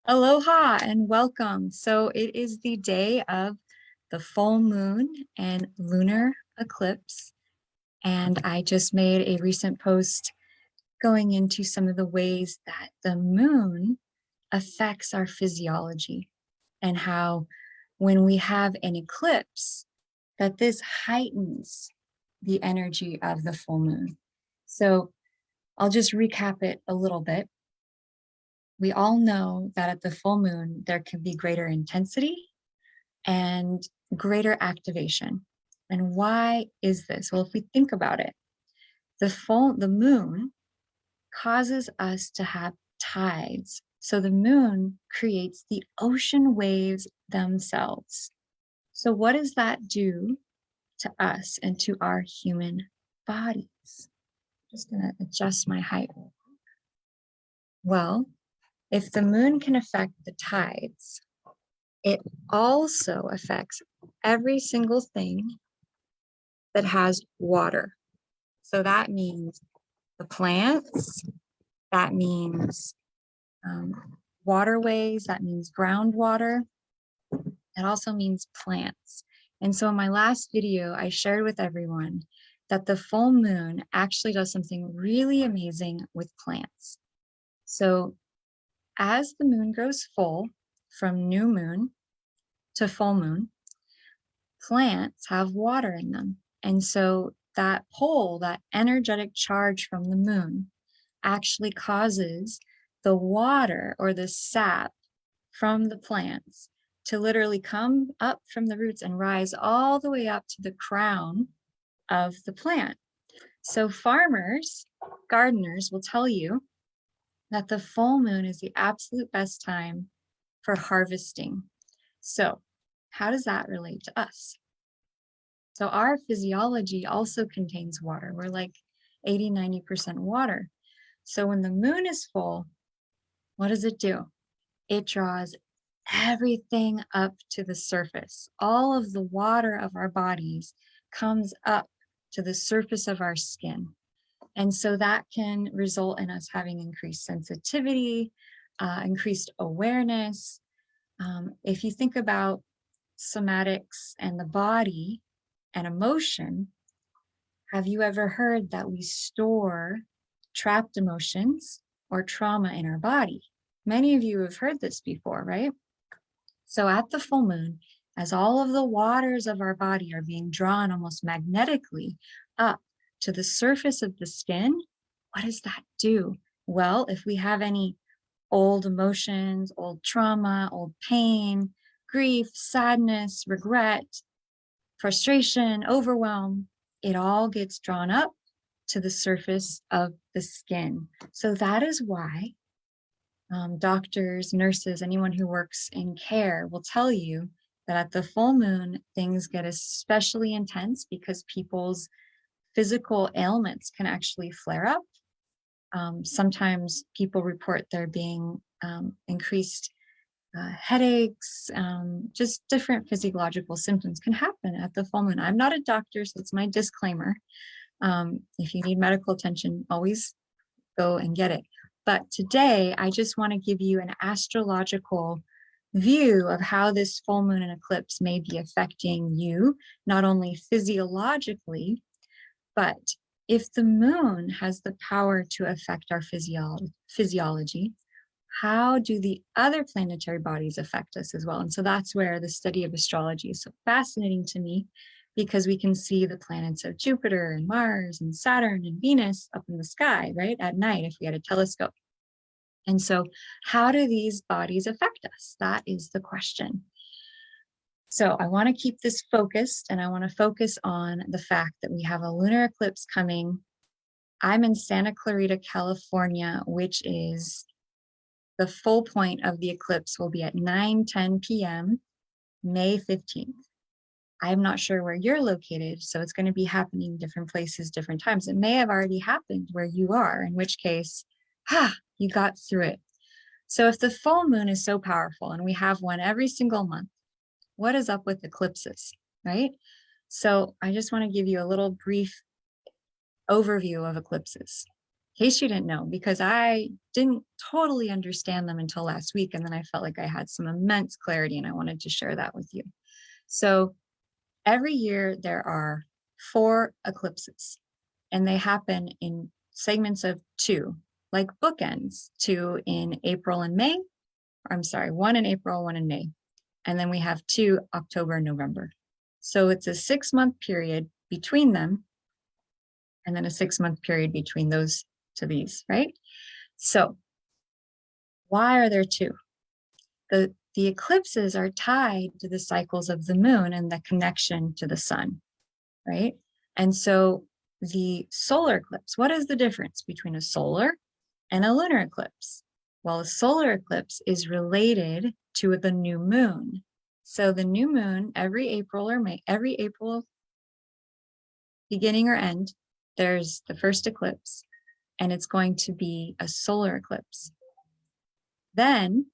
Aloha and welcome. So it is the day of the full moon and lunar eclipse. And I just made a recent post going into some of the ways that the moon affects our physiology and how when we have an eclipse, that this heightens the energy of the full moon. So I'll just recap it a little bit. We all know that at the full moon, there can be greater intensity and greater activation. And why is this? Well, if we think about it, the moon causes us to have tides. So the moon creates the ocean waves themselves. So what does that do to us and to our human bodies? Just gonna adjust my height. Well, if the moon can affect the tides, it also affects every single thing that has water. So that means the plants, that means waterways, that means groundwater. It also means plants. And so in my last video, I shared with everyone that the full moon actually does something really amazing with plants. So as the moon grows full from new moon to full moon, plants have water in them. And so that pull, that energetic charge from the moon actually causes the water or the sap from the plants to literally come up from the roots and rise all the way up to the crown of the plant. So farmers, gardeners will tell you that the full moon is the absolute best time for harvesting. So how does that relate to us? So our physiology also contains water. We're like 80, 90% water. So when the moon is full, what does it do? It draws everything up to the surface. All of the water of our bodies comes up to the surface of our skin. And so that can result in us having increased sensitivity, increased awareness. If you think about somatics and the body and emotion, have you ever heard that we store trapped emotions or trauma in our body? Many of you have heard this before, right? So at the full moon, as all of the waters of our body are being drawn almost magnetically up to the surface of the skin, what does that do? Well, if we have any old emotions, old trauma, old pain, grief, sadness, regret, frustration, overwhelm, it all gets drawn up to the surface of the skin. So that is why doctors, nurses, anyone who works in care will tell you that at the full moon, things get especially intense because people's physical ailments can actually flare up. Sometimes people report there being increased headaches, just different physiological symptoms can happen at the full moon. I'm not a doctor, so it's my disclaimer. If you need medical attention, always go and get it. But today, I just want to give you an astrological view of how this full moon and eclipse may be affecting you, not only physiologically, but if the moon has the power to affect our physiology, how do the other planetary bodies affect us as well? And so that's where the study of astrology is so fascinating to me, because we can see the planets of Jupiter and Mars and Saturn and Venus up in the sky, right, at night if we had a telescope. And so how do these bodies affect us? That is the question. So I want to keep this focused, and I want to focus on the fact that we have a lunar eclipse coming. I'm in Santa Clarita, California, which is the full point of the eclipse will be at 9:10 p.m., May 15th. I'm not sure where you're located, so it's going to be happening different places, different times. It may have already happened where you are, in which case, you got through it. So if the full moon is so powerful and we have one every single month, what is up with eclipses, right? So I just want to give you a little brief overview of eclipses. case you didn't know, because I didn't totally understand them until last week. And then I felt like I had some immense clarity and I wanted to share that with you. So every year there are 4 eclipses and they happen in segments of 2, like bookends, 2 in April and May. I'm sorry, 1 in April, 1 in May. And then we have 2 October and November. So it's a 6-month period between them, and then a 6-month period between those to these, right? So why are there 2? The eclipses are tied to the cycles of the moon and the connection to the sun, right? And so the solar eclipse, what is the difference between a solar and a lunar eclipse? Well, a solar eclipse is related to the new moon. So the new moon, every April or May, every April beginning or end, there's the first eclipse, and it's going to be a solar eclipse. Then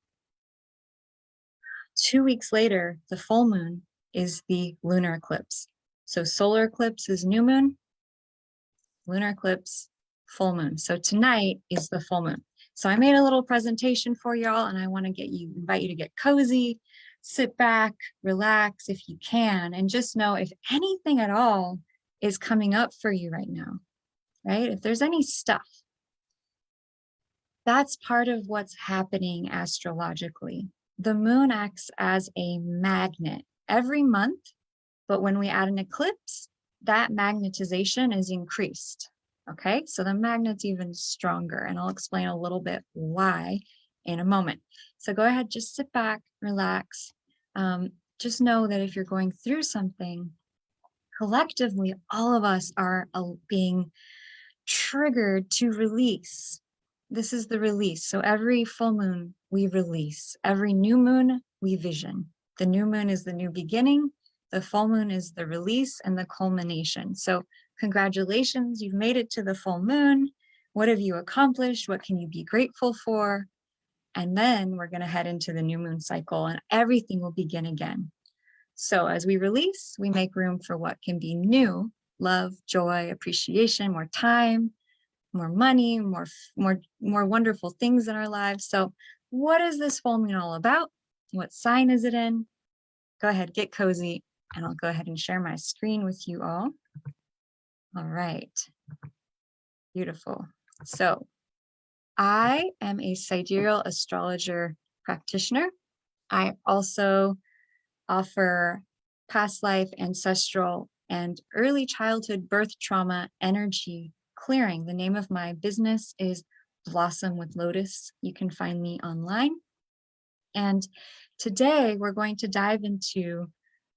2 weeks later, the full moon is the lunar eclipse. So solar eclipse is new moon, lunar eclipse, full moon. So tonight is the full moon. So I made a little presentation for y'all, and I want to invite you to get cozy, sit back, relax if you can, and just know if anything at all is coming up for you right now, right? If there's any stuff, that's part of what's happening astrologically. The moon acts as a magnet every month, but when we add an eclipse, that magnetization is increased. Okay, so the magnet's even stronger, and I'll explain a little bit why in a moment. So go ahead, just sit back, relax. Just know that if you're going through something, collectively, all of us are being triggered to release. This is the release. So every full moon, we release. Every new moon, we vision. The new moon is the new beginning. The full moon is the release and the culmination. So congratulations, you've made it to the full moon. What have you accomplished? What can you be grateful for? And then we're going to head into the new moon cycle and everything will begin again. So as we release, we make room for what can be new: love, joy, appreciation, more time, more money, more wonderful things in our lives. So what is this full moon all about? What sign is it in? Go ahead, get cozy, and I'll go ahead and share my screen with you all. All right, beautiful. So I am a sidereal astrologer practitioner. I also offer past life, ancestral, and early childhood birth trauma energy clearing. The name of my business is Blossom with Lotus. You can find me online. And today we're going to dive into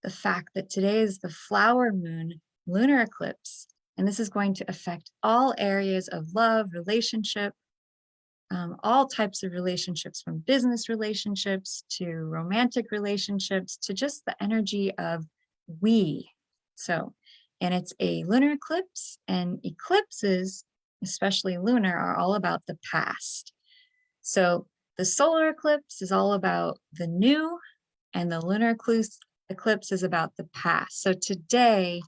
the fact that today is the flower moon lunar eclipse, and this is going to affect all areas of love, relationship, all types of relationships, from business relationships to romantic relationships to just the energy of we. So, and it's a lunar eclipse, and eclipses, especially lunar, are all about the past. So the solar eclipse is all about the new, and the lunar eclipse is about the past. So today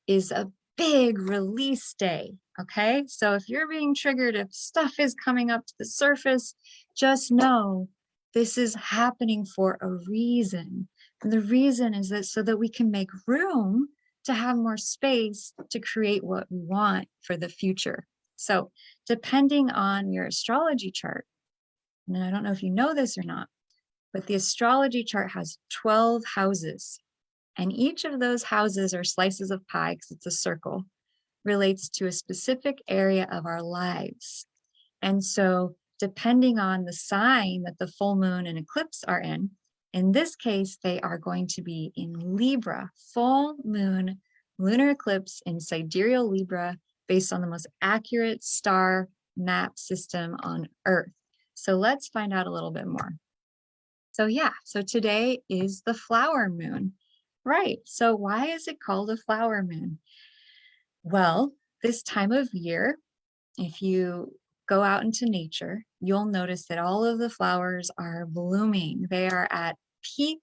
is a big release day, okay? So if you're being triggered, if stuff is coming up to the surface, just know this is happening for a reason. And the reason is that so that we can make room to have more space to create what we want for the future. So depending on your astrology chart, and I don't know if you know this or not, but the astrology chart has 12 houses. And each of those houses are slices of pie, because it's a circle, relates to a specific area of our lives. And so depending on the sign that the full moon and eclipse are in this case, they are going to be in Libra, full moon, lunar eclipse in sidereal Libra, based on the most accurate star map system on Earth. So let's find out a little bit more. So yeah, so today is the flower moon. Right, so why is it called a flower moon? Well, this time of year, if you go out into nature, you'll notice that all of the flowers are blooming. They are at peak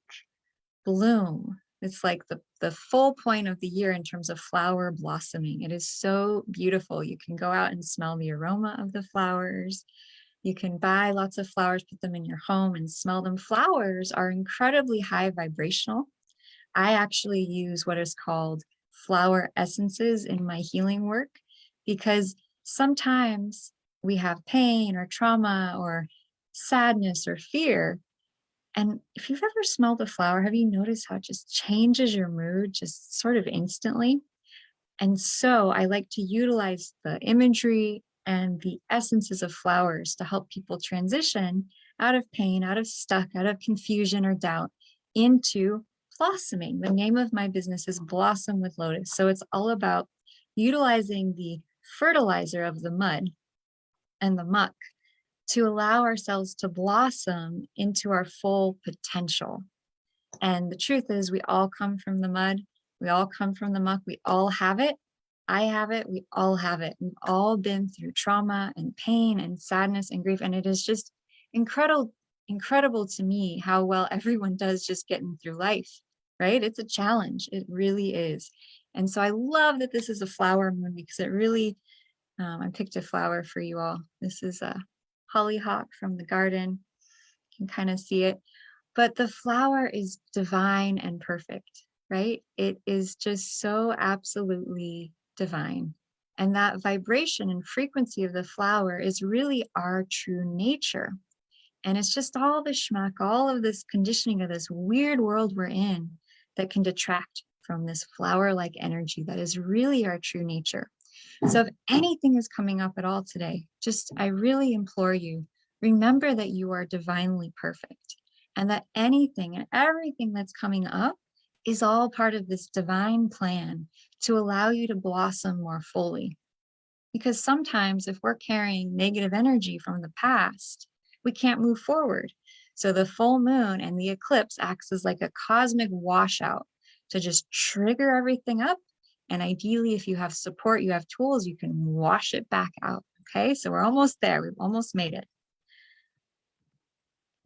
bloom. It's like the full point of the year in terms of flower blossoming. It is so beautiful. You can go out and smell the aroma of the flowers. You can buy lots of flowers, put them in your home and smell them. Flowers are incredibly high vibrational. I actually use what is called flower essences in my healing work because sometimes we have pain or trauma or sadness or fear. And if you've ever smelled a flower, have you noticed how it just changes your mood just sort of instantly? And so I like to utilize the imagery and the essences of flowers to help people transition out of pain, out of stuck, out of confusion or doubt into blossoming. The name of my business is Blossom with Lotus. So it's all about utilizing the fertilizer of the mud and the muck to allow ourselves to blossom into our full potential. And the truth is, we all come from the mud. We all come from the muck. We all have it. I have it. We all have it. We've all been through trauma and pain and sadness and grief. And it is just incredible to me how well everyone does just getting through life, right? It's a challenge. It really is. And so I love that this is a flower moon because it really, I picked a flower for you all. This is a hollyhock from the garden. You can kind of see it. But the flower is divine and perfect, right? It is just so absolutely divine. And that vibration and frequency of the flower is really our true nature. And it's just all the schmuck, all of this conditioning of this weird world we're in that can detract from this flower-like energy that is really our true nature. So if anything is coming up at all today, I really implore you, remember that you are divinely perfect and that anything and everything that's coming up is all part of this divine plan to allow you to blossom more fully. Because sometimes if we're carrying negative energy from the past, we can't move forward. So the full moon and the eclipse acts as like a cosmic washout to just trigger everything up. And ideally, if you have support, you have tools, you can wash it back out. Okay, so we're almost there. We've almost made it.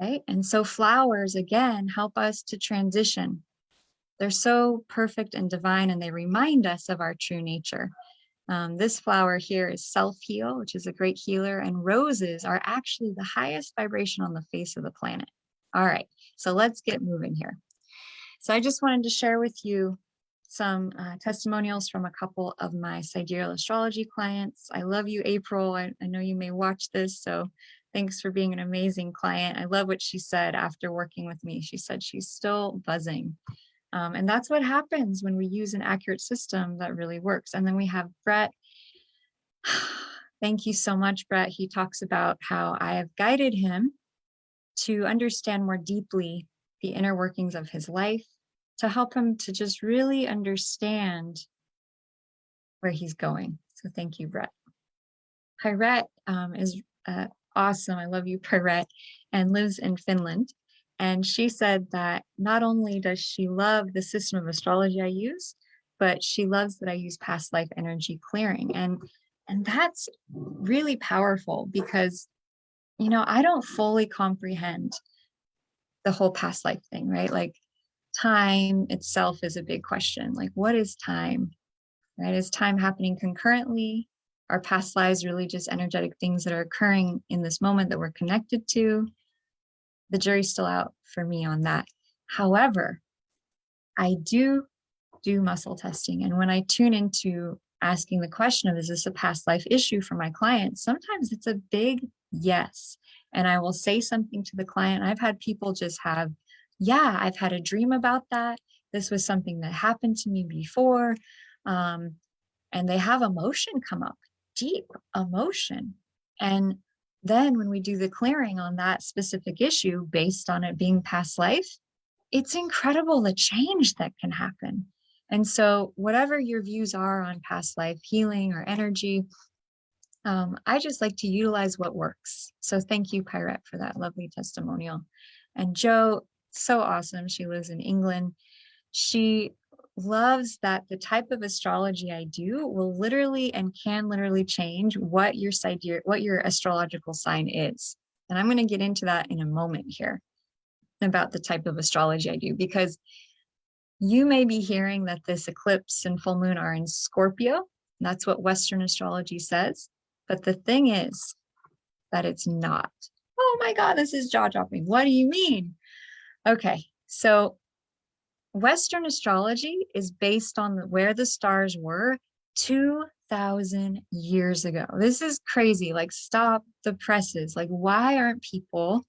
Okay, and so flowers, again, help us to transition. They're so perfect and divine, and they remind us of our true nature. This flower here is self-heal, which is a great healer, and roses are actually the highest vibration on the face of the planet. All right, so let's get moving here. So I just wanted to share with you some testimonials from a couple of my sidereal astrology clients. I love you, April. I know you may watch this, so thanks for being an amazing client. I love what she said after working with me. She said she's still buzzing. And that's what happens when we use an accurate system that really works. And then we have Brett. Thank you so much, Brett. He talks about how I have guided him to understand more deeply the inner workings of his life, to help him to just really understand where he's going. So thank you, Brett. Pirette is awesome. I love you, Pirette, and lives in Finland. And she said that not only does she love the system of astrology I use, but she loves that I use past life energy clearing. And that's really powerful because, you know, I don't fully comprehend the whole past life thing, right? Like time itself is a big question. Like, what is time, right? Is time happening concurrently? Are past lives really just energetic things that are occurring in this moment that we're connected to? The jury's still out for me on that. However, I do muscle testing. And when I tune into asking the question of, is this a past life issue for my clients? Sometimes it's a big yes. And I will say something to the client. I've had people just have, yeah, I've had a dream about that. This was something that happened to me before. And they have emotion come up, deep emotion. And then when we do the clearing on that specific issue based on it being past life, it's incredible the change that can happen. And so whatever your views are on past life healing or energy, I just like to utilize what works. So thank you, Pirette, for that lovely testimonial. And Jo, so awesome. She lives in England. She loves that the type of astrology I do will literally and can literally change what your astrological sign is. And I'm going to get into that in a moment here about the type of astrology I do, because You may be hearing that this eclipse and full moon are in Scorpio. That's what Western astrology says. But the thing is that it's not. Oh my God, this is jaw-dropping. What do you mean? Okay, so Western astrology is based on where the stars were 2,000 years ago. This is crazy. Like, stop the presses. Like, why aren't people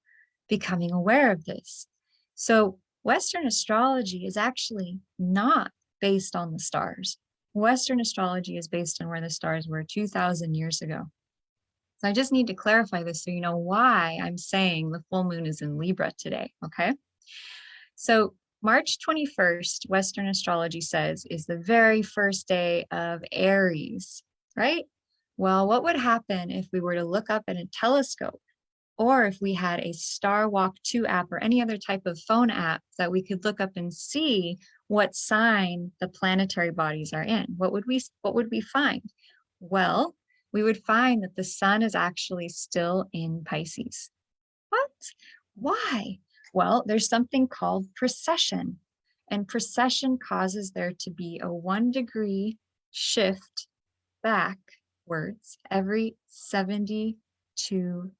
becoming aware of this? So, Western astrology is actually not based on the stars. Western astrology is based on where the stars were 2,000 years ago. So, I just need to clarify this so you know why I'm saying the full moon is in Libra today. Okay. So, March 21st, Western astrology says, is the very first day of Aries, right? Well, what would happen if we were to look up in a telescope, or if we had a Star Walk 2 app or any other type of phone app that we could look up and see what sign the planetary bodies are in? What would we find? Well, we would find that the sun is actually still in Pisces. What? Why? Well, there's something called precession, and precession causes there to be a 1 degree shift backwards every 72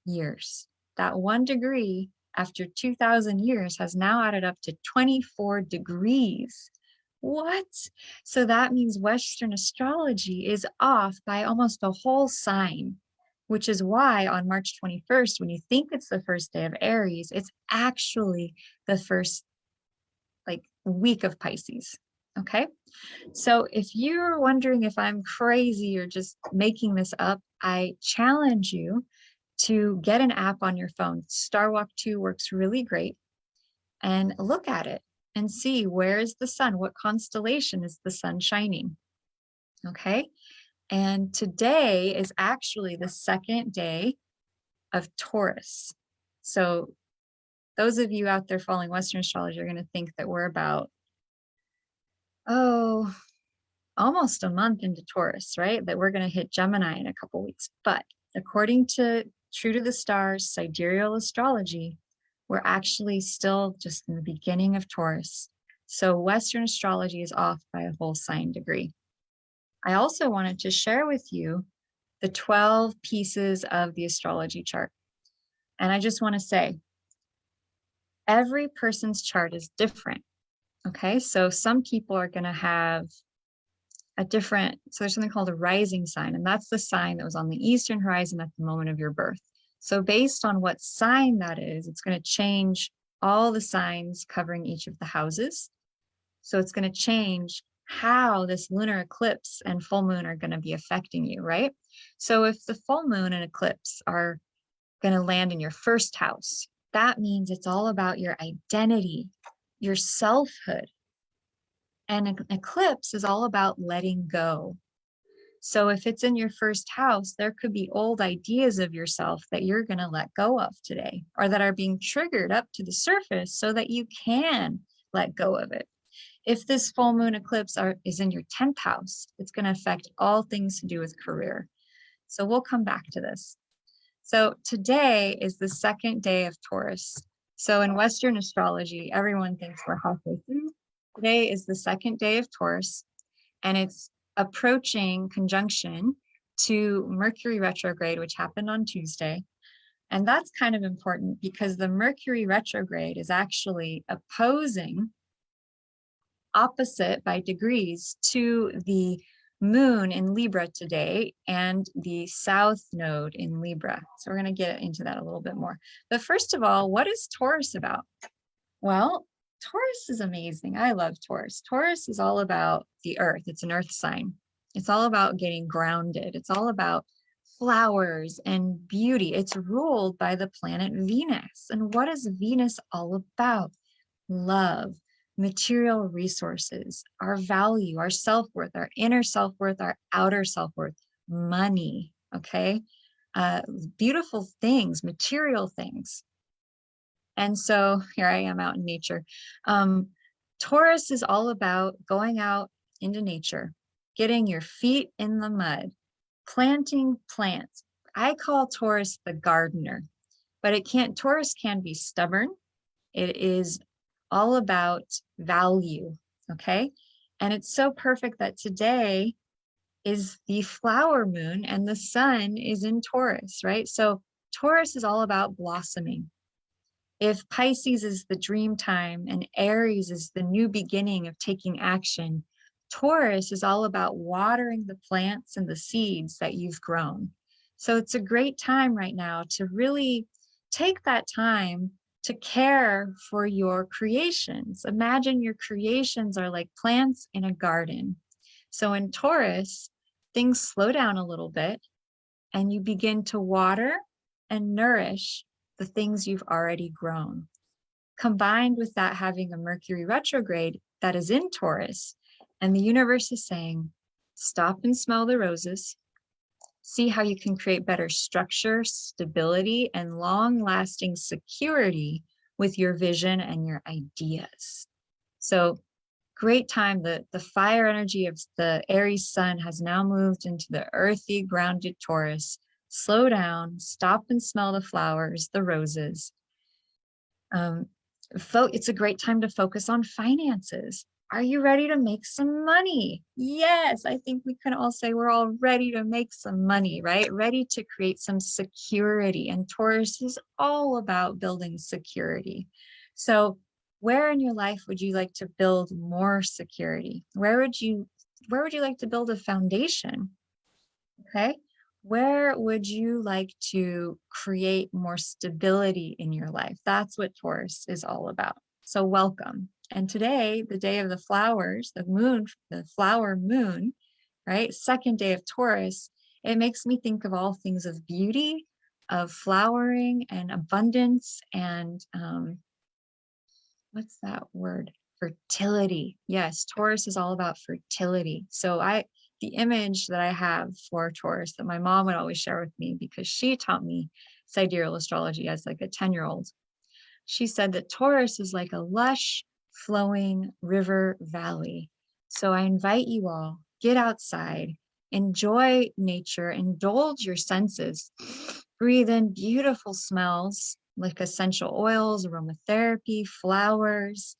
years. That 1 degree after 2,000 years has now added up to 24 degrees. What? So that means Western astrology is off by almost a whole sign, which is why on March 21st, when you think it's the first day of Aries, it's actually the first week of Pisces. Okay. So if you're wondering if I'm crazy or just making this up, I challenge you to get an app on your phone. Star Walk 2 works really great, and look at it and see, where is the sun? What constellation is the sun shining? Okay. And today is actually the second day of Taurus. So those of you out there following Western astrology are going to think that we're about, almost a month into Taurus, right? That we're going to hit Gemini in a couple weeks. But according to True to the Stars, sidereal astrology, we're actually still just in the beginning of Taurus. So Western astrology is off by a whole sign degree. I also wanted to share with you the 12 pieces of the astrology chart. And I just want to say, every person's chart is different. Okay, so some people are going to have so there's something called a rising sign, and that's the sign that was on the eastern horizon at the moment of your birth. So based on what sign that is, it's going to change all the signs covering each of the houses. So it's going to change how this lunar eclipse and full moon are going to be affecting you, right? So if the full moon and eclipse are going to land in your first house, that means it's all about your identity, your selfhood. And an eclipse is all about letting go. So if it's in your first house, there could be old ideas of yourself that you're going to let go of today, or that are being triggered up to the surface so that you can let go of it. If this full moon eclipse is in your 10th house, it's going to affect all things to do with career. So we'll come back to this. So today is the second day of Taurus. So in Western astrology, everyone thinks we're halfway through. Today is the second day of Taurus, and it's approaching conjunction to Mercury retrograde, which happened on Tuesday. And that's kind of important because the Mercury retrograde is actually opposite by degrees to the moon in Libra today and the south node in Libra. So we're going to get into that a little bit more. But first of all, what is Taurus about? Well, Taurus is amazing. I love Taurus. Taurus is all about the earth. It's an earth sign. It's all about getting grounded. It's all about flowers and beauty. It's ruled by the planet Venus. And what is Venus all about? Love, material resources, our value, our self-worth, our inner self-worth, our outer self-worth, money, okay? Beautiful things, material things. And so here I am out in nature. Taurus is all about going out into nature, getting your feet in the mud, planting plants. I call Taurus the gardener, but Taurus can be stubborn. It is all about value, okay? And it's so perfect that today is the flower moon and the sun is in Taurus, right? So Taurus is all about blossoming. If Pisces is the dream time and Aries is the new beginning of taking action, Taurus is all about watering the plants and the seeds that you've grown. So it's a great time right now to really take that time to care for your creations. Imagine your creations are like plants in a garden. So in Taurus, things slow down a little bit and you begin to water and nourish the things you've already grown. Combined with that having a Mercury retrograde that is in Taurus, and the universe is saying, stop and smell the roses, see how you can create better structure, stability, and long-lasting security with your vision and your ideas. So great time. The fire energy of the Aries sun has now moved into the earthy, grounded Taurus. Slow down, stop and smell the flowers, the roses. It's a great time to focus on finances. Are you ready to make some money? Yes, I think we can all say we're all ready to make some money, right? Ready to create some security. And Taurus is all about building security. So where in your life would you like to build more security? Where would you like to build a foundation? Okay. Where would you like to create more stability in your life? That's what Taurus is all about. So welcome. And today, the day of the flowers, the moon, the flower moon, right? Second day of Taurus, it makes me think of all things of beauty, of flowering and abundance and what's that word? Fertility. Yes, Taurus is all about fertility. So the image that I have for Taurus that my mom would always share with me because she taught me sidereal astrology as like a 10-year-old. She said that Taurus is like a lush, flowing river valley. So I invite you all, get outside, enjoy nature, indulge your senses, breathe in beautiful smells like essential oils, aromatherapy, flowers,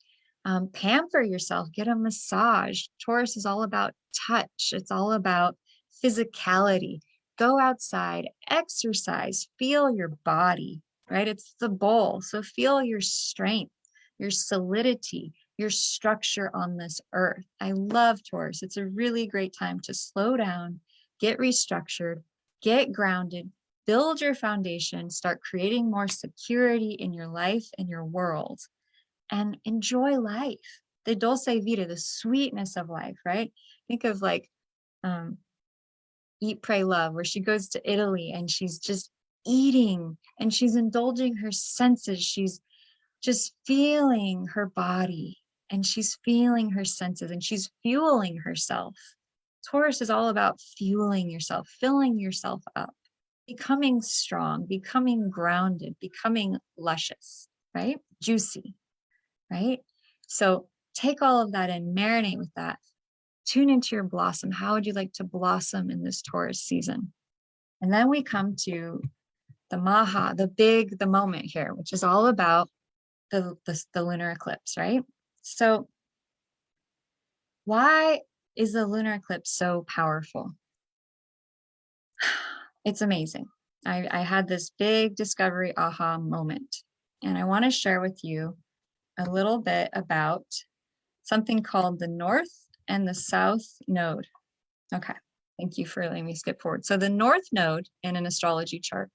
pamper yourself, get a massage. Taurus is all about touch. It's all about physicality. Go outside, exercise, feel your body, right? It's the bowl. So feel your strength, your solidity, your structure on this earth. I love Taurus. It's a really great time to slow down, get restructured, get grounded, build your foundation, start creating more security in your life and your world, and enjoy life. The dulce vita, the sweetness of life, right? Think of like Eat, Pray, Love, where she goes to Italy and she's just eating and she's indulging her senses. She's just feeling her body and she's feeling her senses and she's fueling herself. Taurus is all about fueling yourself, filling yourself up, becoming strong, becoming grounded, becoming luscious, right? Juicy, right? So take all of that and marinate with that. Tune into your blossom. How would you like to blossom in this Taurus season? And then we come to the Maha, the moment here, which is all about the lunar eclipse, right? So why is the lunar eclipse so powerful? It's amazing. I had this big discovery aha moment, and I want to share with you a little bit about something called the North and the South Node. Okay, thank you for letting me skip forward. So the North Node in an astrology chart,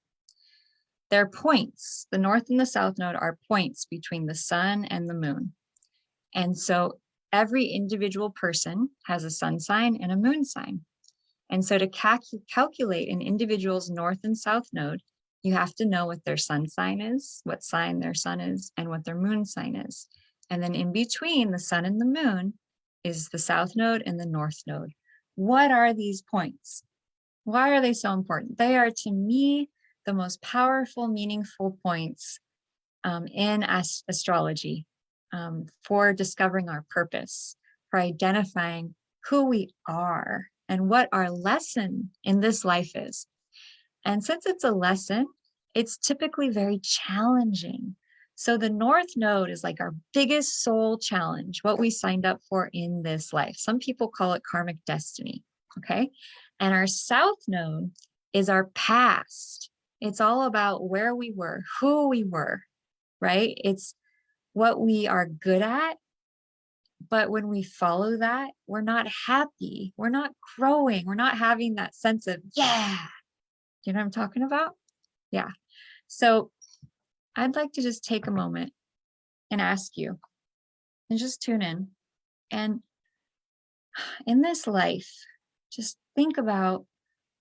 they're points. The North and the South Node are points between the sun and the moon. And so every individual person has a sun sign and a moon sign. And so to calculate an individual's North and South Node, you have to know what their sun sign is, what sign their sun is, and what their moon sign is. And then in between the sun and the moon is the South Node and the North Node. What are these points? Why are they so important? They are, to me, the most powerful, meaningful points in astrology for discovering our purpose, for identifying who we are and what our lesson in this life is. And since it's a lesson, it's typically very challenging. So the North Node is like our biggest soul challenge, what we signed up for in this life. Some people call it karmic destiny, okay? And our South Node is our past. It's all about where we were, who we were, right? It's what we are good at. But when we follow that, we're not happy. We're not growing. We're not having that sense of, yeah. You know what I'm talking about? Yeah. So I'd like to just take a moment and ask you and just tune in. And in this life, just think about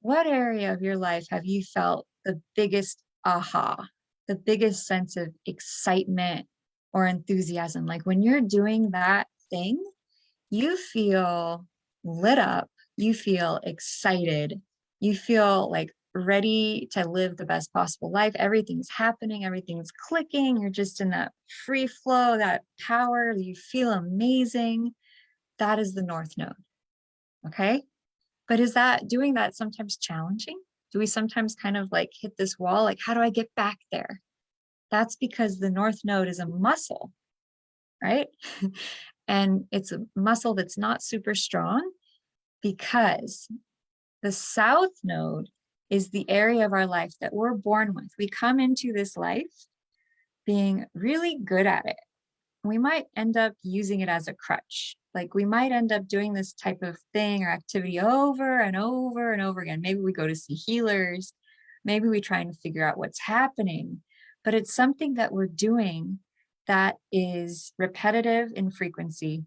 what area of your life have you felt the biggest aha, the biggest sense of excitement or enthusiasm? Like when you're doing that thing, you feel lit up, you feel excited, you feel like ready to live the best possible life. Everything's happening, everything's clicking. You're just in that free flow, that power. You feel amazing. That is the North Node. Okay. But is that doing that sometimes challenging? Do we sometimes kind of like hit this wall? Like, how do I get back there? That's because the North Node is a muscle, right? And it's a muscle that's not super strong because the South Node is the area of our life that we're born with. We come into this life being really good at it. We might end up using it as a crutch. Like we might end up doing this type of thing or activity over and over and over again. Maybe we go to see healers. Maybe we try and figure out what's happening. But it's something that we're doing that is repetitive in frequency,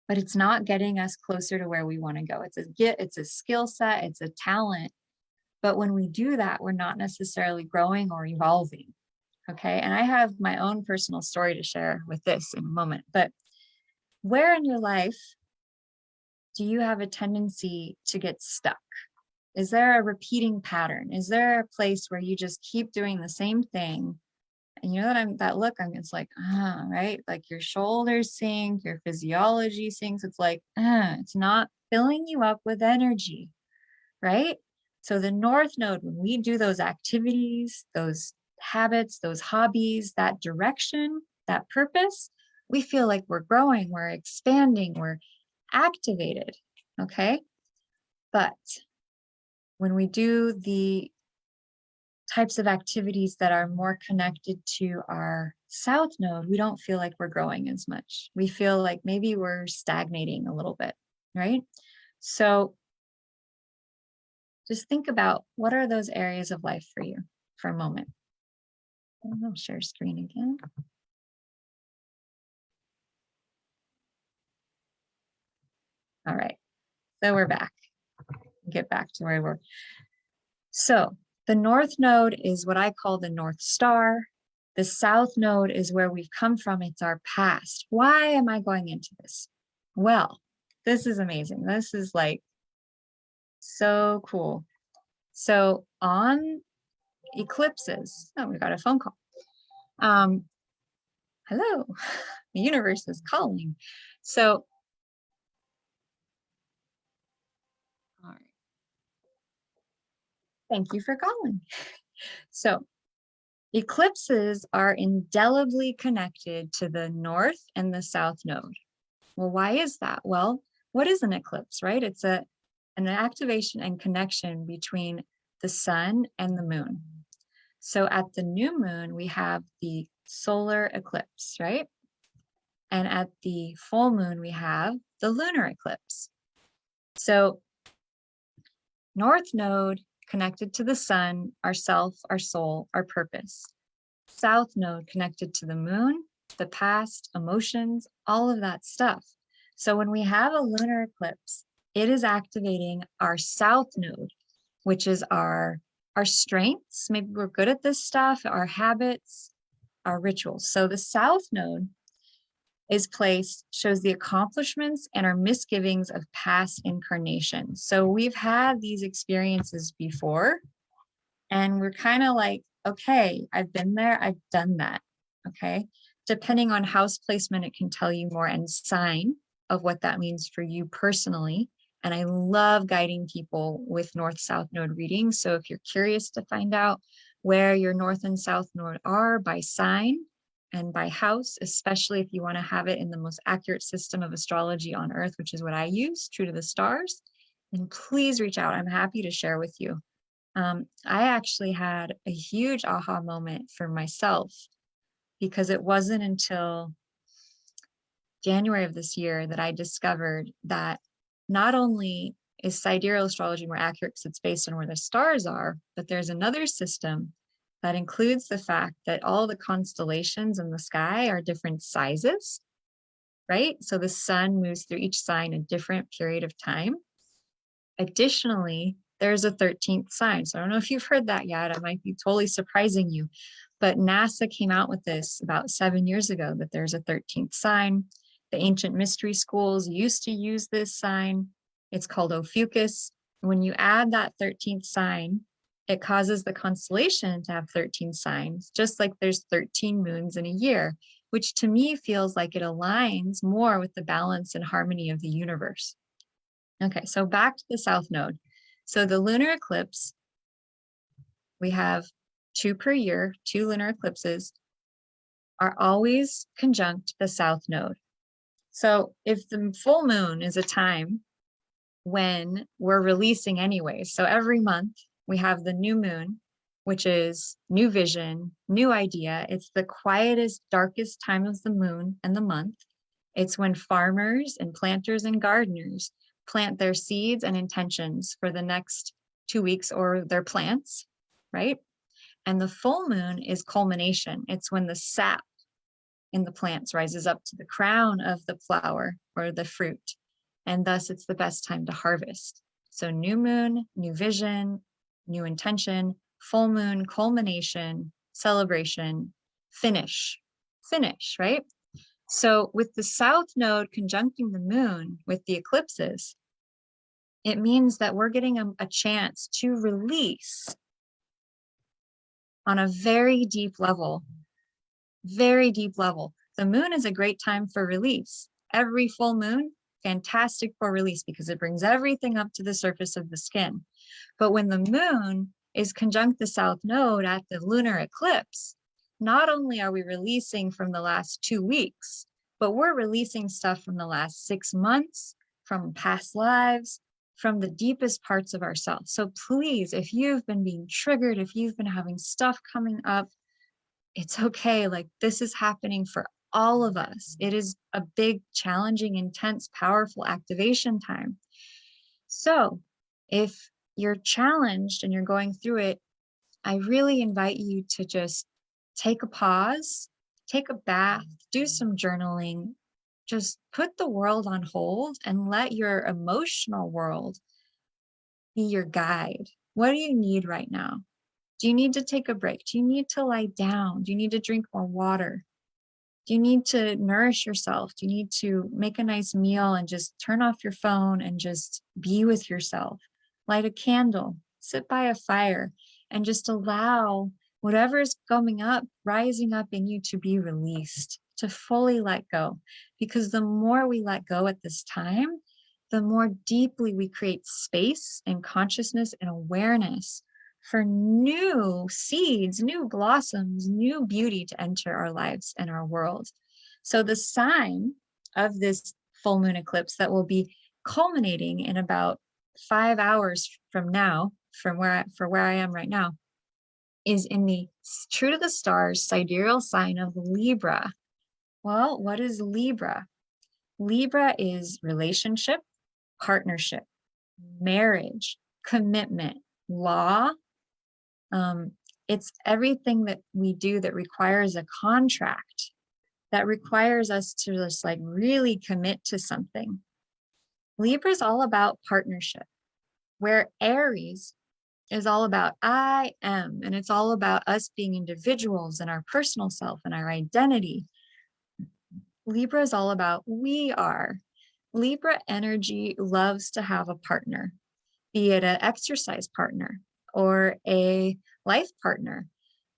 but it's not getting us closer to where we want to go. It's a skill set, it's a talent. But when we do that, we're not necessarily growing or evolving. Okay. And I have my own personal story to share with this in a moment. But where in your life do you have a tendency to get stuck? Is there a repeating pattern? Is there a place where you just keep doing the same thing? And you know that look, it's like, right? Like your shoulders sink, your physiology sinks. It's like, it's not filling you up with energy, right? So the North Node, when we do those activities, those habits, those hobbies, that direction, that purpose, we feel like we're growing, we're expanding, we're activated, okay? But when we do the types of activities that are more connected to our South Node, we don't feel like we're growing as much. We feel like maybe we're stagnating a little bit, right? So just think about what are those areas of life for you for a moment. I'll share screen again. All right, so we're back. Get back to where we were. So the North Node is what I call the North Star. The South Node is where we've come from. It's our past. Why am I going into this? Well, this is amazing. This is like so cool. So on eclipses, we got a phone call. Hello, the universe is calling. So, all right. Thank you for calling. So eclipses are indelibly connected to the North and the South Node. Well, why is that? Well, what is an eclipse, right? It's an activation and connection between the sun and the moon. So at the new moon, we have the solar eclipse, right? And at the full moon, we have the lunar eclipse. So North Node connected to the sun, our self, our soul, our purpose. South Node connected to the moon, the past, emotions, all of that stuff. So when we have a lunar eclipse, it is activating our South Node, which is our strengths. Maybe we're good at this stuff, our habits, our rituals. So the South Node is placed, shows the accomplishments and our misgivings of past incarnations. So we've had these experiences before, and we're kind of like, okay, I've been there, I've done that. Okay. Depending on house placement, it can tell you more and sign of what that means for you personally. And I love guiding people with North-South Node readings. So if you're curious to find out where your North and South Node are by sign, and by house, especially if you want to have it in the most accurate system of astrology on Earth, which is what I use, true to the stars, then please reach out. I'm happy to share with you. I actually had a huge aha moment for myself because it wasn't until January of this year that I discovered that not only is sidereal astrology more accurate because it's based on where the stars are, but there's another system that includes the fact that all the constellations in the sky are different sizes, right? So the sun moves through each sign a different period of time. Additionally, there's a 13th sign. So I don't know if you've heard that yet. It might be totally surprising you, but NASA came out with this about 7 years ago, that there's a 13th sign. The ancient mystery schools used to use this sign. It's called Ophiuchus. When you add that 13th sign, it causes the constellation to have 13 signs, just like there's 13 moons in a year, which to me feels like it aligns more with the balance and harmony of the universe. Okay, so back to the South Node. So the lunar eclipse, we have 2 per year, 2 lunar eclipses, are always conjunct the South Node. So if the full moon is a time when we're releasing anyway, so every month we have the new moon, which is new vision, new idea. It's the quietest, darkest time of the moon and the month. It's when farmers and planters and gardeners plant their seeds and intentions for the next 2 weeks or their plants, right? And the full moon is culmination. It's when the sap in the plants rises up to the crown of the flower or the fruit. And thus it's the best time to harvest. So new moon, new vision, new intention, full moon, culmination, celebration, finish, right? So with the South Node conjuncting the moon with the eclipses, it means that we're getting a chance to release on a very deep level. The moon is a great time for release. Every full moon, fantastic for release because it brings everything up to the surface of the skin. But when the moon is conjunct the South Node at the lunar eclipse, not only are we releasing from the last 2 weeks, but we're releasing stuff from the last 6 months, from past lives, from the deepest parts of ourselves. So please, if you've been being triggered, if you've been having stuff coming up, it's okay. Like, this is happening for all of us. It is a big, challenging, intense, powerful activation time. So if you're challenged and you're going through it, I really invite you to just take a pause, take a bath, do some journaling, just put the world on hold and let your emotional world be your guide. What do you need right now? Do you need to take a break? Do you need to lie down? Do you need to drink more water? Do you need to nourish yourself? Do you need to make a nice meal and just turn off your phone and just be with yourself? Light a candle, sit by a fire, and just allow whatever is coming up, rising up in you to be released, to fully let go. Because the more we let go at this time, the more deeply we create space and consciousness and awareness for new seeds, new blossoms, new beauty to enter our lives and our world. So the sign of this full moon eclipse that will be culminating in about 5 hours from now, for where I am right now, is in the true to the stars sidereal sign of Libra. Well, what is Libra? Libra is relationship, partnership, marriage, commitment, law. It's everything that we do that requires a contract, that requires us to just like really commit to something. Libra is all about partnership, where Aries is all about I am, and it's all about us being individuals and our personal self and our identity. Libra is all about we are. Libra energy loves to have a partner, be it an exercise partner or a life partner.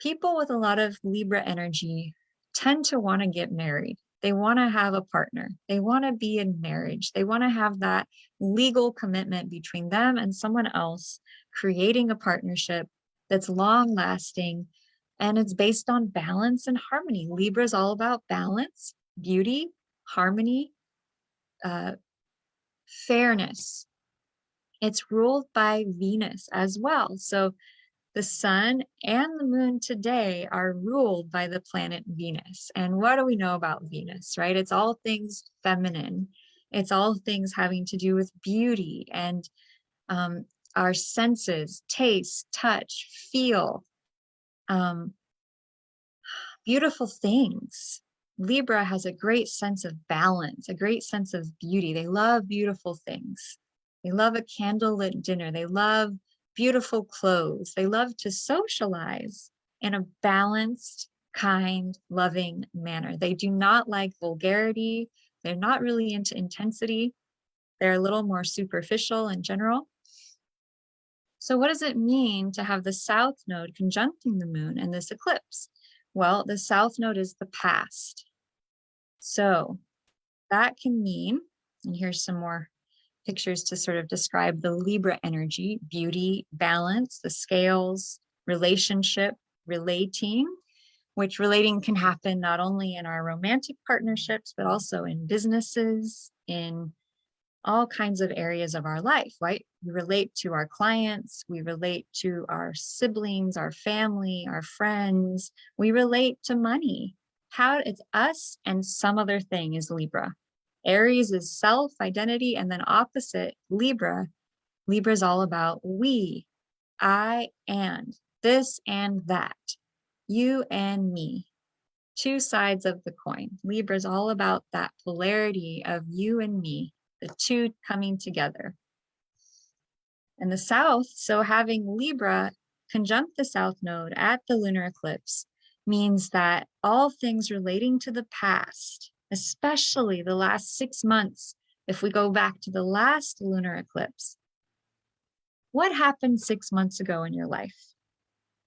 People with a lot of Libra energy tend to want to get married. They want to have a partner. They want to be in marriage. They want to have that legal commitment between them and someone else, creating a partnership that's long lasting, And it's based on balance and harmony. Libra is all about balance, beauty, harmony, fairness. It's ruled by Venus as well. So the sun and the moon today are ruled by the planet Venus. And what do we know about Venus, right? It's all things feminine. It's all things having to do with beauty and our senses, taste, touch, feel, um, beautiful things. Libra has a great sense of balance, a great sense of beauty. They love beautiful things. They love a candlelit dinner. They love beautiful clothes. They love to socialize in a balanced, kind, loving manner. They do not like vulgarity. They're not really into intensity. They're a little more superficial in general. So what does it mean to have the South Node conjuncting the moon in this eclipse? Well, the South Node is the past. So that can mean, and here's some more pictures to sort of describe the Libra energy: beauty, balance, the scales, relationship, relating, which relating can happen not only in our romantic partnerships, but also in businesses, in all kinds of areas of our life, right? We relate to our clients, we relate to our siblings, our family, our friends, we relate to money. How it's us and some other thing is Libra. Aries is self, identity, and then opposite, Libra. Libra is all about we, I, and this and that, you and me. Two sides of the coin. Libra is all about that polarity of you and me, the two coming together. And the South, so having Libra conjunct the South Node at the lunar eclipse means that all things relating to the past, especially the last 6 months, if we go back to the last lunar eclipse, what happened 6 months ago in your life?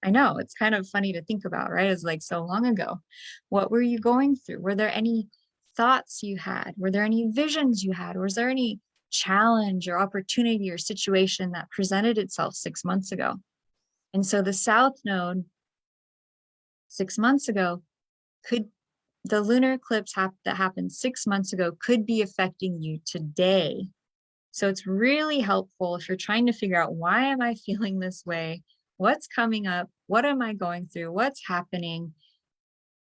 I know it's kind of funny to think about, right? It's like so long ago. What were you going through? Were there any thoughts you had? Were there any visions you had? Was there any challenge or opportunity or situation that presented itself 6 months ago? And so the South Node 6 months ago could, the lunar eclipse that happened 6 months ago could be affecting you today. So it's really helpful if you're trying to figure out, why am I feeling this way? What's coming up? What am I going through? What's happening?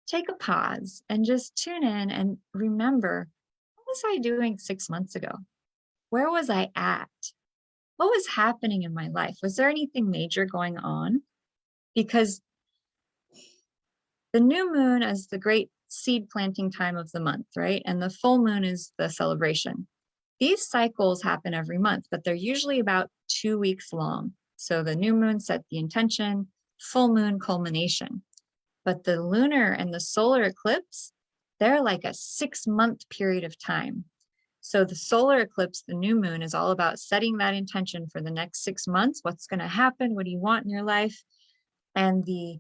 Take a pause and just tune in and remember, what was I doing 6 months ago? Where was I at? What was happening in my life? Was there anything major going on? Because the new moon is the great seed planting time of the month, right? And the full moon is the celebration. These cycles happen every month, but they're usually about 2 weeks long. So the new moon set the intention, full moon culmination. But the lunar and the solar eclipse, they're like a 6-month period of time. So the solar eclipse, the new moon, is all about setting that intention for the next 6 months. What's going to happen? What do you want in your life? And the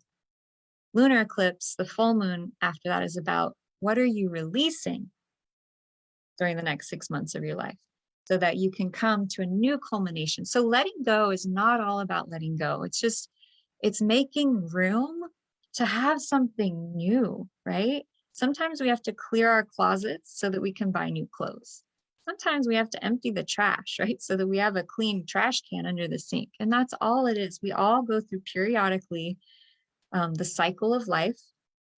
lunar eclipse, the full moon after that, is about what are you releasing during the next 6 months of your life, so that you can come to a new culmination. So letting go is not all about letting go. It's making room to have something new, right? Sometimes we have to clear our closets so that we can buy new clothes. Sometimes we have to empty the trash, right? So that we have a clean trash can under the sink. And that's all it is. We all go through periodically the cycle of life: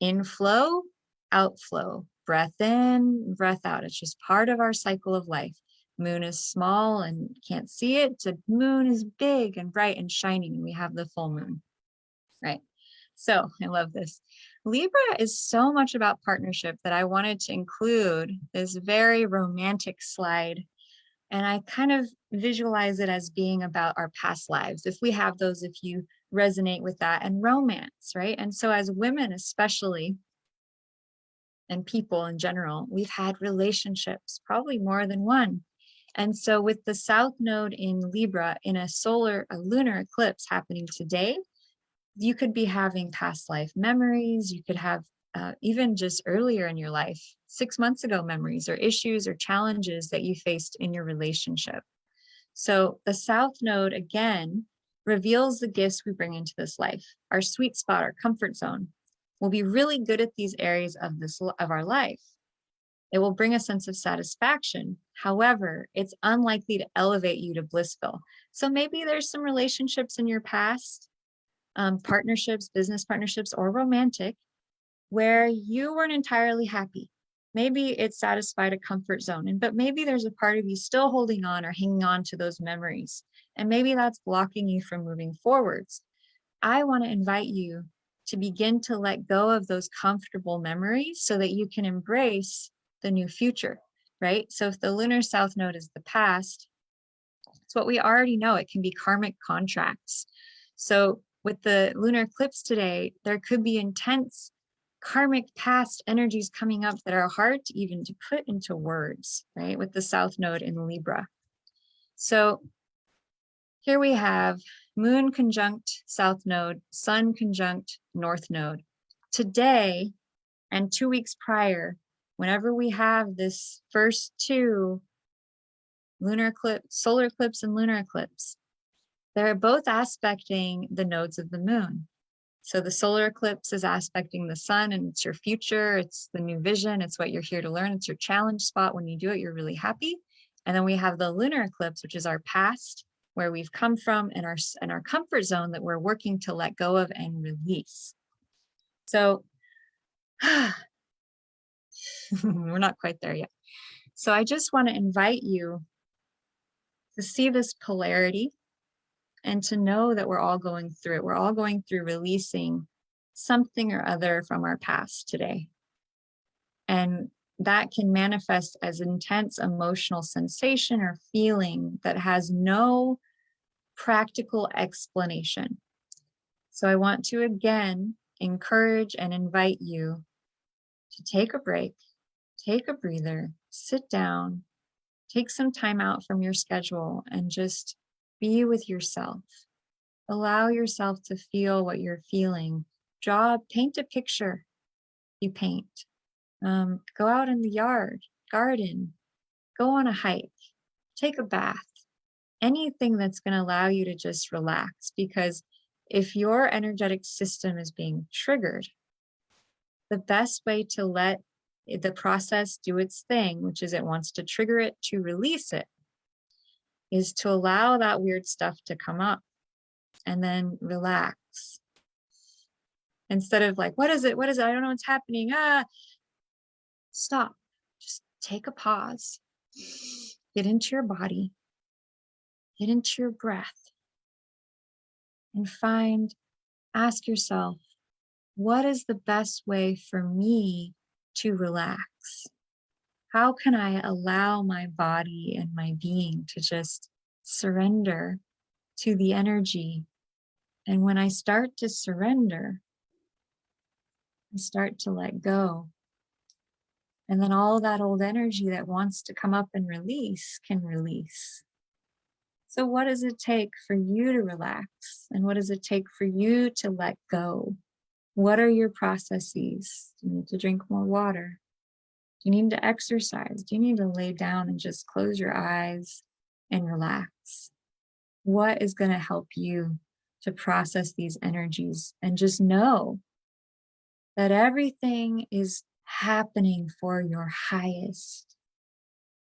inflow, outflow, breath in, breath out. It's just part of our cycle of life. Moon is small and can't see it. The moon is big and bright and shining, and we have the full moon, right? So I love this. Libra is so much about partnership that I wanted to include this very romantic slide. And I kind of visualize it as being about our past lives, if we have those, if you resonate with that, and romance, right? And so as women especially, and people in general, we've had relationships, probably more than one. And so with the South Node in Libra in a lunar eclipse happening today, you could be having past life memories. You could have even just earlier in your life, 6 months ago, memories or issues or challenges that you faced in your relationship. So the South Node, again, reveals the gifts we bring into this life. Our sweet spot, our comfort zone. We'll be really good at these areas of our life. It will bring a sense of satisfaction. However, it's unlikely to elevate you to blissful. So maybe there's some relationships in your past, partnerships, business partnerships, or romantic, where you weren't entirely happy. Maybe it satisfied a comfort zone, but maybe there's a part of you still holding on or hanging on to those memories. And maybe that's blocking you from moving forwards. I want to invite you to begin to let go of those comfortable memories so that you can embrace the new future, right? So if the lunar south node is the past, it's what we already know. It can be karmic contracts. So with the lunar eclipse today, there could be intense karmic past energies coming up that are hard to even to put into words, right? With the south node in Libra. So here we have Moon conjunct south node, Sun conjunct north node. Today and 2 weeks prior, whenever we have this first two lunar eclipse, solar eclipse and lunar eclipse, they're both aspecting the nodes of the moon. So the solar eclipse is aspecting the sun, and it's your future, it's the new vision, it's what you're here to learn, it's your challenge spot. When you do it, you're really happy. And then we have the lunar eclipse, which is our past, where we've come from, and our comfort zone that we're working to let go of and release. So we're not quite there yet. So I just want to invite you to see this polarity and to know that we're all going through it. We're all going through releasing something or other from our past today. And that can manifest as intense emotional sensation or feeling that has no practical explanation. So I want to again encourage and invite you to take a break, take a breather, sit down, take some time out from your schedule and just be with yourself. Allow yourself to feel what you're feeling. Paint a picture you paint. Go out in the yard, garden, go on a hike, take a bath, anything that's going to allow you to just relax. Because if your energetic system is being triggered, the best way to let the process do its thing, which is it wants to trigger it to release it, is to allow that weird stuff to come up and then relax. Instead of like, what is it? What is it? I don't know what's happening. Stop. Just take a pause. Get into your body. Get into your breath. And ask yourself, what is the best way for me to relax? How can I allow my body and my being to just surrender to the energy? And when I start to surrender, I start to let go. And then all that old energy that wants to come up and release can release. So what does it take for you to relax? And what does it take for you to let go? What are your processes? Do you need to drink more water? Do you need to exercise? Do you need to lay down and just close your eyes and relax? What is going to help you to process these energies and just know that everything is happening for your highest?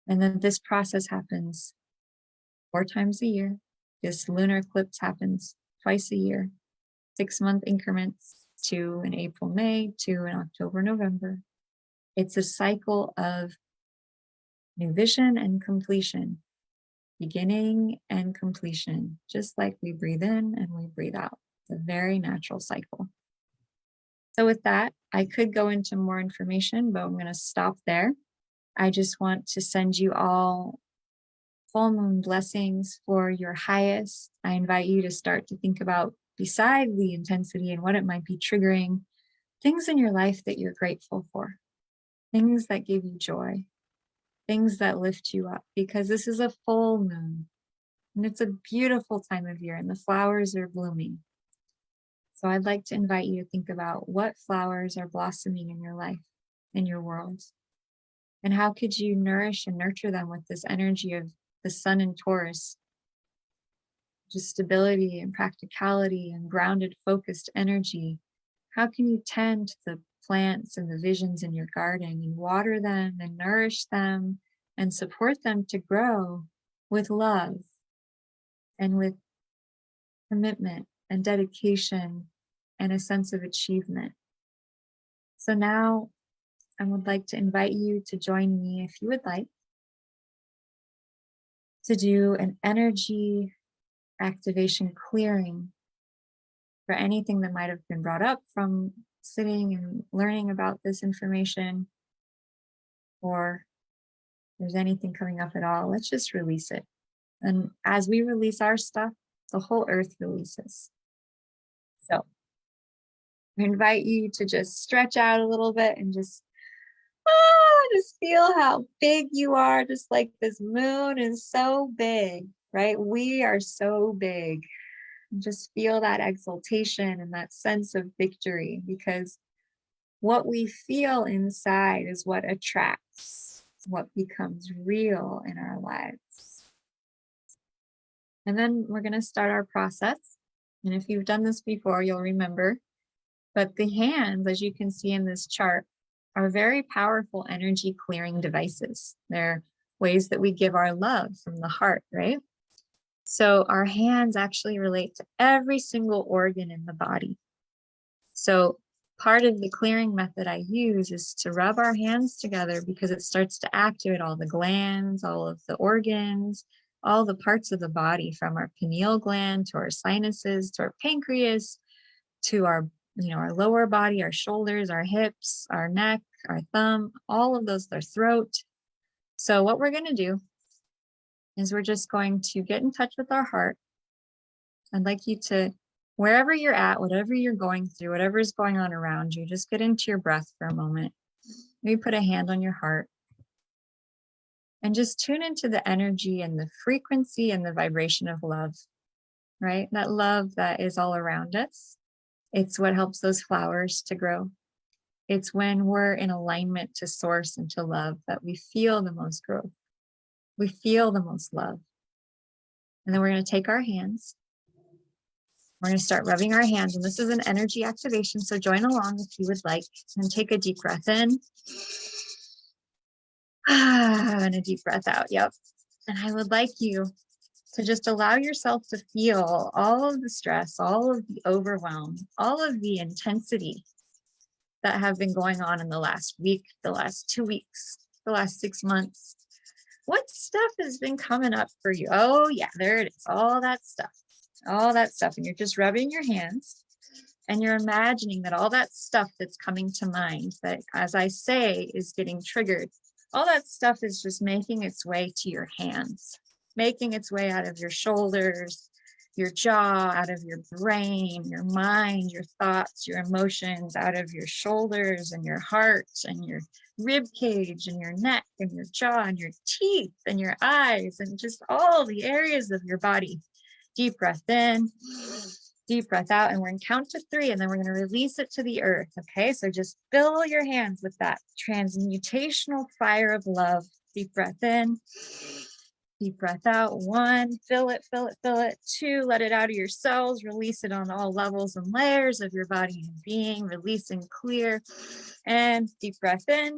And then this process happens 4 times a year. This lunar eclipse happens twice a year, 6-month increments, 2 in April, May, 2 in October, November. It's a cycle of new vision and completion, beginning and completion, just like we breathe in and we breathe out. It's a very natural cycle. So with that, I could go into more information, but I'm going to stop there. I just want to send you all full moon blessings for your highest. I invite you to start to think about, beside the intensity and what it might be triggering, things in your life that you're grateful for, things that give you joy, things that lift you up, because this is a full moon and it's a beautiful time of year and the flowers are blooming. So I'd like to invite you to think about what flowers are blossoming in your life, in your world, and how could you nourish and nurture them with this energy of the sun in Taurus just stability and practicality and grounded, focused energy. How can you tend to the plants and the visions in your garden and water them and nourish them and support them to grow with love and with commitment and dedication and a sense of achievement? So now I would like to invite you to join me, if you would like, to do an energy activation clearing for anything that might have been brought up from sitting and learning about this information, or if there's anything coming up at all, let's just release it. And as we release our stuff, the whole earth releases. So I invite you to just stretch out a little bit and just feel how big you are. Just like this moon is so big, right? We are so big. Just feel that exaltation and that sense of victory, because what we feel inside is what attracts what becomes real in our lives. And then we're going to start our process. And if you've done this before, you'll remember. But the hands, as you can see in this chart, are very powerful energy clearing devices. They're ways that we give our love from the heart, right? So our hands actually relate to every single organ in the body. So part of the clearing method I use is to rub our hands together, because it starts to activate all the glands, all of the organs, all the parts of the body, from our pineal gland to our sinuses, to our pancreas, to our our lower body, our shoulders, our hips, our neck, our thumb, all of those, their throat. So what we're going to do is we're just going to get in touch with our heart. I'd like you to, wherever you're at, whatever you're going through, whatever is going on around you, just get into your breath for a moment. Maybe put a hand on your heart and just tune into the energy and the frequency and the vibration of love, right? That love that is all around us. It's what helps those flowers to grow. It's when we're in alignment to source and to love that we feel the most growth. We feel the most love. And then we're going to take our hands. We're going to start rubbing our hands. And this is an energy activation. So join along if you would like. And take a deep breath in. And a deep breath out. Yep. And I would like you to just allow yourself to feel all of the stress, all of the overwhelm, all of the intensity that have been going on in the last week, the last 2 weeks, the last 6 months. What stuff has been coming up for you? Oh yeah, there it is. All that stuff. And you're just rubbing your hands and you're imagining that all that stuff that's coming to mind, that as I say is getting triggered, all that stuff is just making its way to your hands, making its way out of your shoulders, your jaw, out of your brain, your mind, your thoughts, your emotions, out of your shoulders and your heart and your rib cage and your neck and your jaw and your teeth and your eyes and just all the areas of your body. Deep breath in, deep breath out, and we're going to count to 3, and then we're going to release it to the earth. Okay, so just fill your hands with that transmutational fire of love. Deep breath in. Deep breath out. 1, fill it, fill it, fill it. 2, let it out of your cells. Release it on all levels and layers of your body and being. Release and clear. And deep breath in.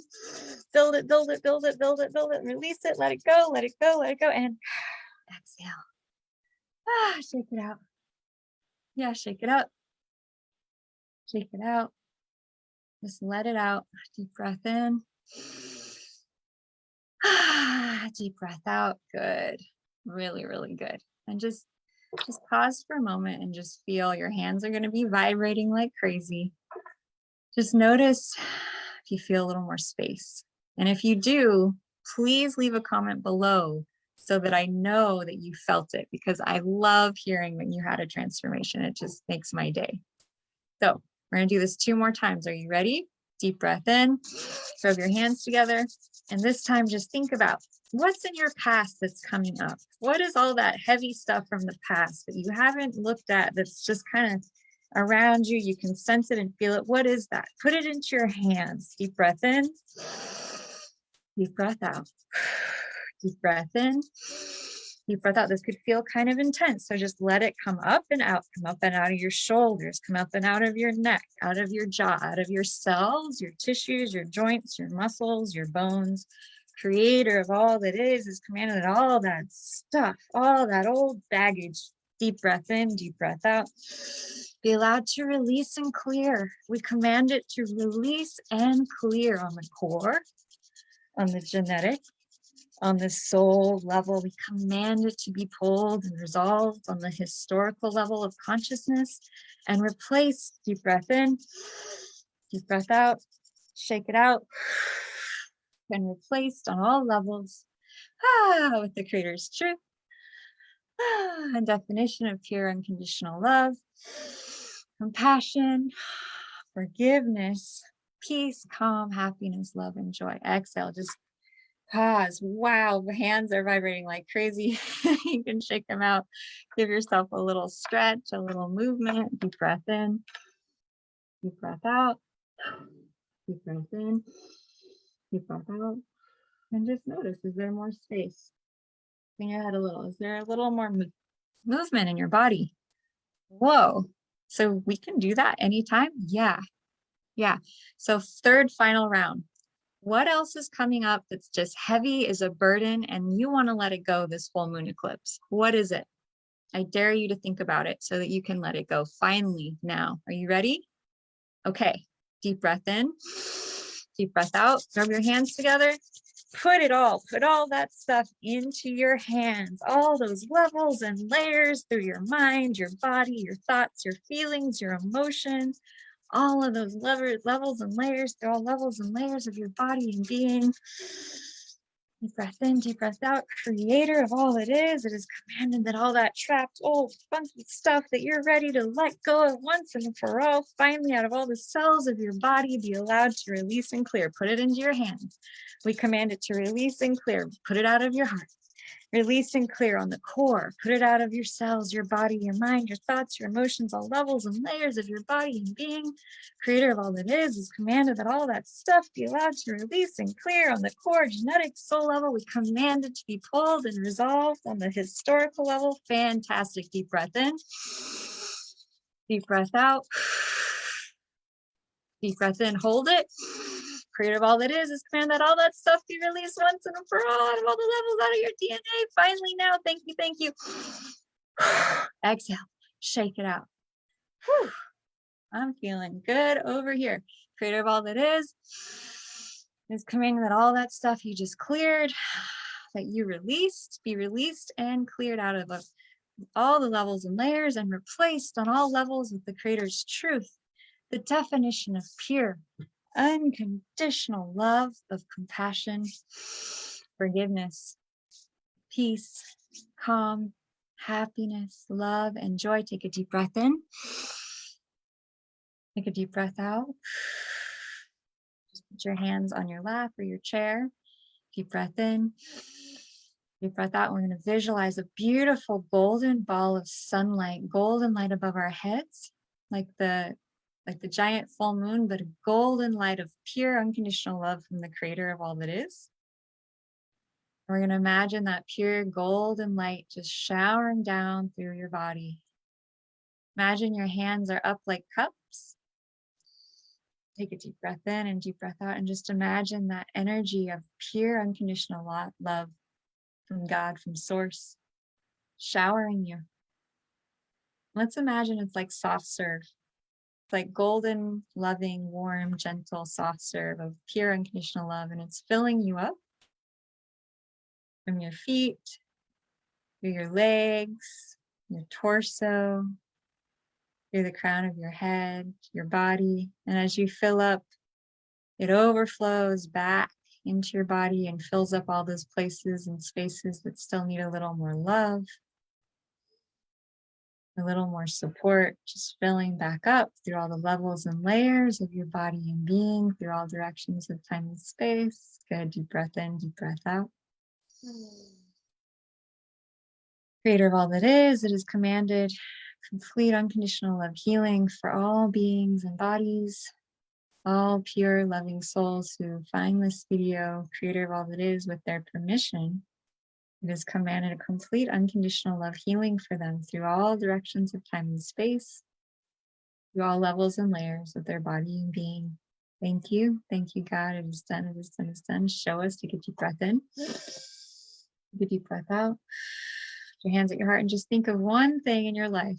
Build it, build it, build it, build it, build it. Release it, let it go, let it go, let it go. And exhale. Shake it out. Yeah, shake it up. Shake it out. Just let it out. Deep breath in. Deep breath out. Good. Really, really good. And just pause for a moment and just feel your hands are going to be vibrating like crazy. Just notice if you feel a little more space. And if you do, please leave a comment below so that I know that you felt it, because I love hearing when you had a transformation. It just makes my day. So we're going to do this 2 more times. Are you ready? Deep breath in, rub your hands together. And this time, just think about what's in your past that's coming up. What is all that heavy stuff from the past that you haven't looked at, that's just kind of around you? You can sense it and feel it. What is that? Put it into your hands. Deep breath in, deep breath out. Deep breath in, Deep breath out. This could feel kind of intense. So just let it come up and out of your shoulders, come up and out of your neck, out of your jaw, out of your cells, your tissues, your joints, your muscles, your bones. Creator of all that is commanded all that stuff, all that old baggage. Deep breath in, deep breath out. Be allowed to release and clear. We command it to release and clear on the core, on the genetic, on the soul level. We command it to be pulled and resolved on the historical level of consciousness and replaced. Deep breath in, deep breath out, shake it out, and replaced on all levels with the Creator's truth and definition of pure unconditional love, compassion, forgiveness, peace, calm, happiness, love, and joy. Exhale, just pause. Wow, the hands are vibrating like crazy. You can shake them out. Give yourself a little stretch, a little movement. Deep breath in, deep breath out, deep breath in, deep breath out. And just notice, is there more space? Spin your head a little. Is there a little more movement in your body? Whoa. So we can do that anytime? Yeah. So third final round. What else is coming up that's just heavy, is a burden, and you want to let it go this full moon eclipse? What is it? I dare you to think about it so that you can let it go finally now. Are you ready? Okay. Deep breath in, deep breath out. Rub your hands together. Put all that stuff into your hands, all those levels and layers through your mind, your body, your thoughts, your feelings, your emotions, all of those levels and layers, they're all levels and layers of your body and being. Deep breath in, deep breath out. Creator of all it is commanded that all that trapped, old, funky stuff that you're ready to let go of once and for all, finally out of all the cells of your body, be allowed to release and clear. Put it into your hands. We command it to release and clear. Put it out of your heart. Release and clear on the core. Put it out of your cells, your body, your mind, your thoughts, your emotions, all levels and layers of your body and being. Creator of all that is commanded that all that stuff be allowed to release and clear on the core, genetic, soul level. We command it to be pulled and resolved on the historical level. Fantastic. Deep breath in. Deep breath out. Deep breath in. Hold it. Creator of all that is command that all that stuff be released once and for all out of all the levels, out of your DNA. Finally now, thank you. Exhale, shake it out. Whew. I'm feeling good over here. Creator of all that is commanding that all that stuff you just cleared, that you released, be released and cleared out of all the levels and layers and replaced on all levels with the Creator's truth, the definition of pure unconditional love, of compassion, forgiveness, peace, calm, happiness, love, and joy. Take a deep breath in. Take a deep breath out. Just put your hands on your lap or your chair. Deep breath in. Deep breath out. We're going to visualize a beautiful golden ball of sunlight, golden light above our heads, like the giant full moon, but a golden light of pure unconditional love from the Creator of all that is. We're going to imagine that pure golden light just showering down through your body. Imagine your hands are up like cups. Take a deep breath in and deep breath out, and just imagine that energy of pure unconditional love from God, from Source, showering you. Let's imagine it's like soft serve. Like golden, loving, warm, gentle, soft serve of pure unconditional love, and it's filling you up from your feet, through your legs, your torso, through the crown of your head, your body. And as you fill up, it overflows back into your body and fills up all those places and spaces that still need a little more love, a little more support, just filling back up through all the levels and layers of your body and being, through all directions of time and space. Good. Deep breath in, deep breath out. Creator of all that is, it is commanded complete unconditional love healing for all beings and bodies, all pure loving souls who find this video, Creator of all that is, with their permission, It has commanded a complete unconditional love healing for them through all directions of time and space, through all levels and layers of their body and being. Thank you, God. It is done, it is done, it is done. Show us. Take a deep breath in. Take a deep breath out. Put your hands at your heart and just think of one thing in your life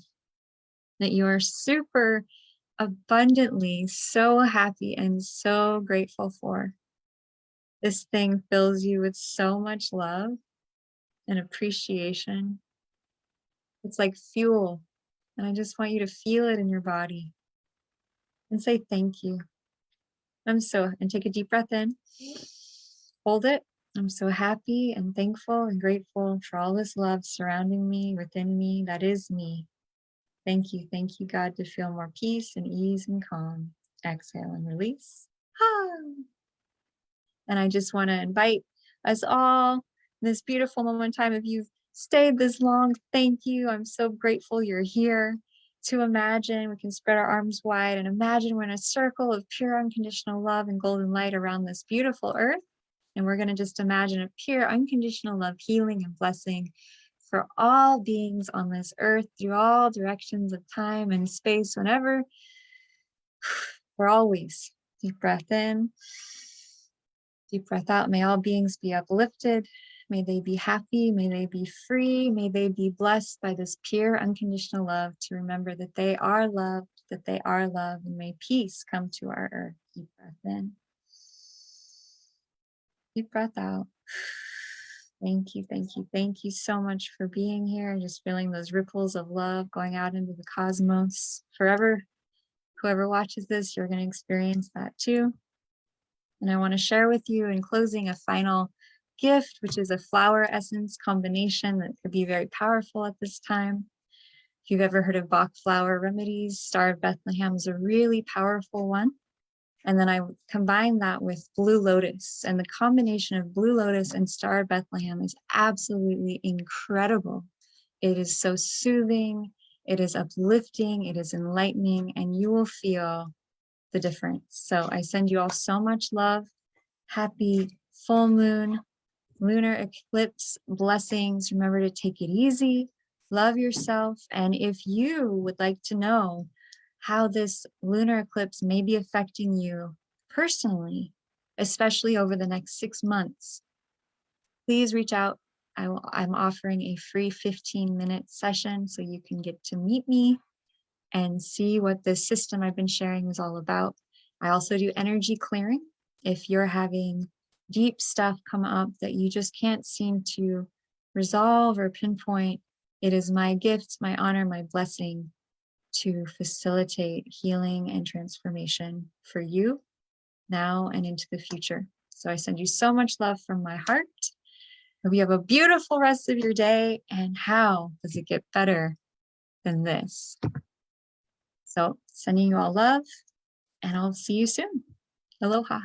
that you are super abundantly so happy and so grateful for. This thing fills you with so much love and appreciation. It's like fuel. And I just want you to feel it in your body and say thank you. And take a deep breath in. Hold it. I'm so happy and thankful and grateful for all this love surrounding me, within me, that is me. Thank you, God, to feel more peace and ease and calm. Exhale and release. And I just want to invite us all in this beautiful moment in time. If you've stayed this long, thank you. I'm so grateful you're here. To imagine, we can spread our arms wide and imagine we're in a circle of pure unconditional love and golden light around this beautiful earth. And we're going to just imagine a pure unconditional love, healing and blessing for all beings on this earth through all directions of time and space, whenever, for always. Deep breath in, deep breath out. May all beings be uplifted. May they be happy. May they be free. May they be blessed by this pure unconditional love to remember that they are loved, that they are loved, and may peace come to our earth. Deep breath in. Deep breath out. Thank you, thank you so much for being here. Just feeling those ripples of love going out into the cosmos. Forever, whoever watches this, you're going to experience that too. And I want to share with you in closing a final gift, which is a flower essence combination that could be very powerful at this time. If you've ever heard of Bach flower remedies, Star of Bethlehem is a really powerful one. And then I combine that with Blue Lotus, and the combination of Blue Lotus and Star of Bethlehem is absolutely incredible. It is so soothing, it is uplifting, it is enlightening, and you will feel the difference. So I send you all so much love. Happy full moon, lunar eclipse blessings. Remember to take it easy, love yourself. And if you would like to know how this lunar eclipse may be affecting you personally, especially over the next 6 months, please reach out. I'm offering a free 15-minute session so you can get to meet me and see what this system I've been sharing is all about. I also do energy clearing. If you're having deep stuff come up that you just can't seem to resolve or pinpoint, it is my gift, my honor, my blessing to facilitate healing and transformation for you now and into the future. So I send you so much love from my heart. Hope you have a beautiful rest of your day. And how does it get better than this? So sending you all love, and I'll see you soon. Aloha.